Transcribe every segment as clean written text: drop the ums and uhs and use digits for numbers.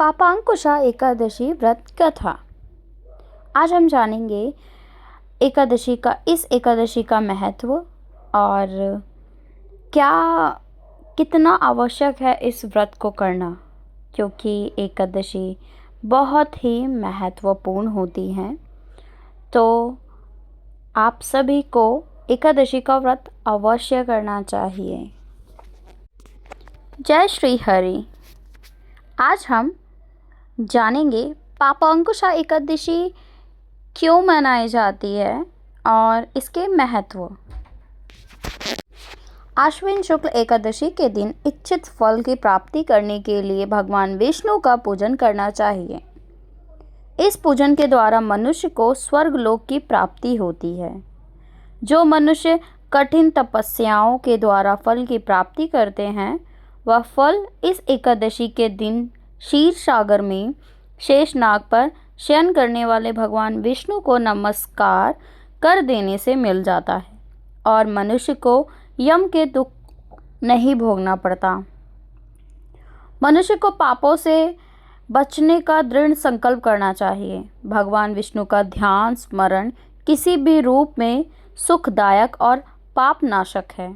पापांकुशा एकादशी व्रत कथा। आज हम जानेंगे इस एकादशी का महत्व और क्या कितना आवश्यक है इस व्रत को करना, क्योंकि एकादशी बहुत ही महत्वपूर्ण होती हैं। तो आप सभी को एकादशी का व्रत अवश्य करना चाहिए। जय श्री हरि। आज हम जानेंगे पापांकुशा एकादशी क्यों मनाई जाती है और इसके महत्व। आश्विन शुक्ल एकादशी के दिन इच्छित फल की प्राप्ति करने के लिए भगवान विष्णु का पूजन करना चाहिए। इस पूजन के द्वारा मनुष्य को स्वर्गलोक की प्राप्ति होती है। जो मनुष्य कठिन तपस्याओं के द्वारा फल की प्राप्ति करते हैं, वह फल इस एकादशी के दिन क्षीर सागर में शेषनाग पर शयन करने वाले भगवान विष्णु को नमस्कार कर देने से मिल जाता है और मनुष्य को यम के दुख नहीं भोगना पड़ता। मनुष्य को पापों से बचने का दृढ़ संकल्प करना चाहिए। भगवान विष्णु का ध्यान स्मरण किसी भी रूप में सुखदायक और पापनाशक है,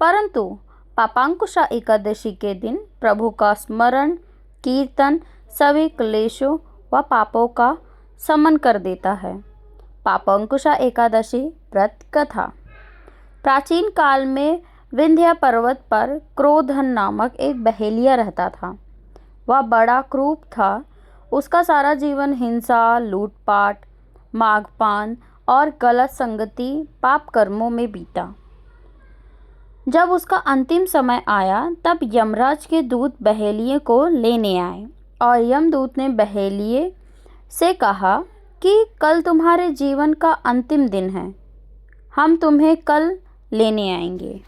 परंतु पापांकुशा एकादशी के दिन प्रभु का स्मरण कीर्तन सभी क्लेशों व पापों का शमन कर देता है। पापांकुशा एकादशी व्रत कथा। प्राचीन काल में विंध्य पर्वत पर क्रोधन नामक एक बहेलिया रहता था। वह बड़ा क्रूर था। उसका सारा जीवन हिंसा, लूटपाट, मांगपान और गलत संगति पाप कर्मों में बीता। जब उसका अंतिम समय आया, तब यमराज के दूत बहेलिये को लेने आए और यमदूत ने बहेलिये से कहा कि कल तुम्हारे जीवन का अंतिम दिन है, हम तुम्हें कल लेने आएंगे।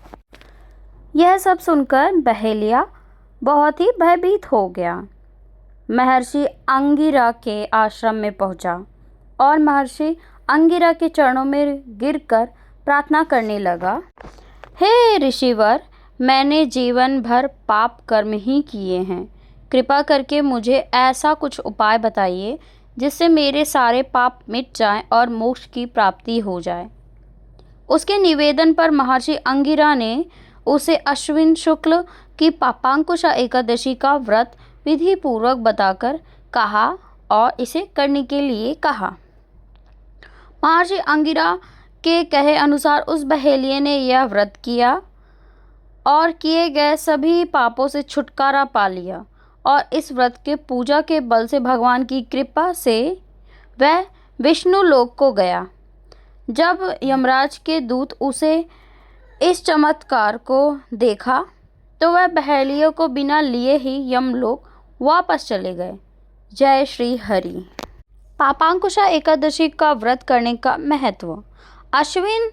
यह सब सुनकर बहेलिया बहुत ही भयभीत हो गया। महर्षि अंगिरा के आश्रम में पहुंचा और महर्षि अंगिरा के चरणों में गिरकर प्रार्थना करने लगा, हे ऋषिवर, मैंने जीवन भर पाप कर्म ही किए हैं। कृपा करके मुझे ऐसा कुछ उपाय बताइए जिससे मेरे सारे पाप मिट जाएं और मोक्ष की प्राप्ति हो जाए। उसके निवेदन पर महर्षि अंगिरा ने उसे अश्विन शुक्ल की पापांकुशा एकादशी का व्रत विधि पूर्वक बताकर कहा और इसे करने के लिए कहा। महर्षि अंगिरा के कहे अनुसार उस बहेलिये ने यह व्रत किया और किए गए सभी पापों से छुटकारा पा लिया और इस व्रत के पूजा के बल से भगवान की कृपा से वह विष्णु लोक को गया। जब यमराज के दूत उसे इस चमत्कार को देखा तो वह बहेलियों को बिना लिए ही यमलोक वापस चले गए। जय श्री हरि। पापांकुशा एकादशी का व्रत करने का महत्व। अश्विन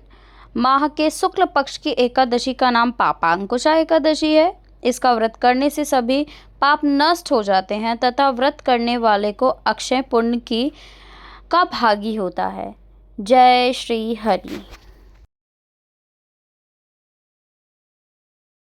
माह के शुक्ल पक्ष की एकादशी का नाम पापांकुशा एकादशी है। इसका व्रत करने से सभी पाप नष्ट हो जाते हैं तथा व्रत करने वाले को अक्षय पुण्य का भागी होता है। जय श्री हरि।